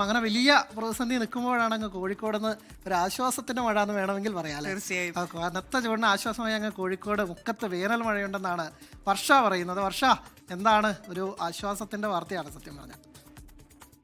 അങ്ങനെ വലിയ പ്രതിസന്ധി നിൽക്കുമ്പോഴാണ് അങ്ങ് കോഴിക്കോട് നിന്ന് ഒരു ആശ്വാസത്തിന്റെ മഴ എന്ന് വേണമെങ്കിൽ പറയാം. തീർച്ചയായും. കനത്ത ചൂടിന് ആശ്വാസമായി അങ്ങ് കോഴിക്കോട് മുക്കത്ത് വേനൽ മഴയുണ്ടെന്നാണ് വർഷ പറയുന്നത്. വർഷ, എന്താണ് ഒരു ആശ്വാസത്തിന്റെ വാർത്തയാണ് സത്യം പറഞ്ഞാൽ?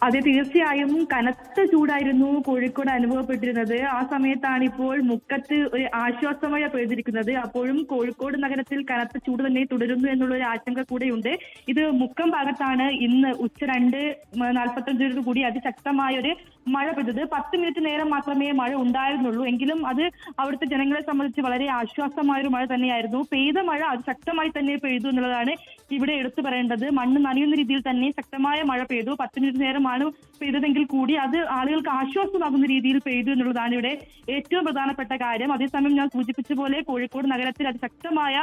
അതെ, തീർച്ചയായും കനത്ത ചൂടായിരുന്നു കോഴിക്കോട് അനുഭവപ്പെട്ടിരുന്നത്. ആ സമയത്താണ് ഇപ്പോൾ മുക്കത്ത് ഒരു ആശ്വാസമഴ പെയ്തിരിക്കുന്നത്. അപ്പോഴും കോഴിക്കോട് നഗരത്തിൽ കനത്ത ചൂട് തന്നെ തുടരുന്നു എന്നുള്ള ഒരു ആശങ്ക കൂടെയുണ്ട്. ഇത് മുക്കം ഭാഗത്താണ് ഇന്ന് ഉച്ച 2:45 കൂടി അതിശക്തമായ ഒരു മഴ പെയ്തത്. 10 മിനിറ്റ് നേരം മാത്രമേ മഴ ഉണ്ടായിരുന്നുള്ളൂ. എങ്കിലും അത് അവിടുത്തെ ജനങ്ങളെ സംബന്ധിച്ച് വളരെ ആശ്വാസമായ ഒരു മഴ തന്നെയായിരുന്നു. പെയ്ത മഴ അതിശക്തമായി തന്നെ പെയ്തു എന്നുള്ളതാണ് ഇവിടെ എടുത്തു പറയേണ്ടത്. മണ്ണ് നനയുന്ന രീതിയിൽ തന്നെ ശക്തമായ മഴ പെയ്തു. 10 മിനിറ്റ് നേരമാണ് പെയ്തതെങ്കിൽ കൂടി അത് ആളുകൾക്ക് ആശ്വാസമാകുന്ന രീതിയിൽ പെയ്തു എന്നുള്ളതാണ് ഇവിടെ ഏറ്റവും പ്രധാനപ്പെട്ട കാര്യം. അതേസമയം ഞാൻ സൂചിപ്പിച്ച പോലെ കോഴിക്കോട് നഗരത്തിൽ അതിശക്തമായ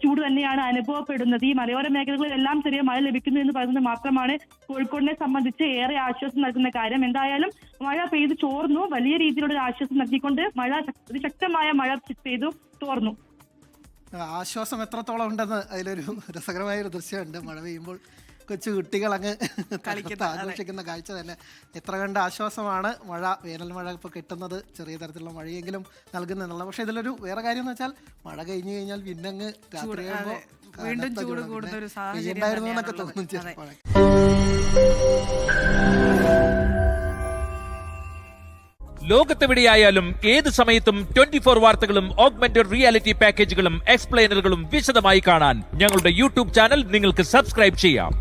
ചൂട് തന്നെയാണ് അനുഭവപ്പെടുന്നത്. ഈ മലയോര മേഖലകളിലെല്ലാം ചെറിയ മഴ ലഭിക്കുന്നു എന്ന് പറയുന്നത് മാത്രമാണ് കോഴിക്കോടിനെ സംബന്ധിച്ച് ഏറെ ആശ്വാസം നൽകുന്ന കാര്യം. എന്തായാലും മഴ പെയ്ത് ചോർന്നു. വലിയ രീതിയിലുള്ള ആശ്വാസം നൽകിക്കൊണ്ട് അതിശക്തമായ മഴ പെയ്തു തോർന്നു. ആശ്വാസം എത്രത്തോളം ഉണ്ടെന്ന് അതിലൊരു രസകരമായ ഒരു ദൃശ്യമുണ്ട്. മഴ പെയ്യുമ്പോൾ കൊച്ചു കുട്ടികൾ അങ്ങ് ആഘോഷിക്കുന്ന കാഴ്ച തന്നെ എത്ര കണ്ട് ആശ്വാസമാണ് മഴ, വേനൽ മഴ ഇപ്പോൾ കിട്ടുന്നത്. ചെറിയ തരത്തിലുള്ള മഴയെങ്കിലും നൽകുന്നതെന്നുള്ളത്. പക്ഷെ ഇതിലൊരു വേറെ കാര്യം എന്ന് വെച്ചാൽ മഴ കഴിഞ്ഞു കഴിഞ്ഞാൽ പിന്നെ അങ്ങ് രാത്രി വീണ്ടും ചൂട് കൂടുന്ന ഒരു സാഹചര്യം ഉണ്ടായിരുന്നു എന്നൊക്കെ തോന്നും ചിലപ്പോൾ. ലോകത്തെവിടെയായാലും ഏത് സമയത്തും 24 വാർത്തകളും ഓഗ്മെന്റഡ് റിയാലിറ്റി പാക്കേജുകളും എക്സ്പ്ലെയിനറുകളും വിശദമായി കാണാൻ ഞങ്ങളുടെ യൂട്യൂബ് ചാനൽ നിങ്ങൾക്ക് സബ്സ്ക്രൈബ് ചെയ്യാം.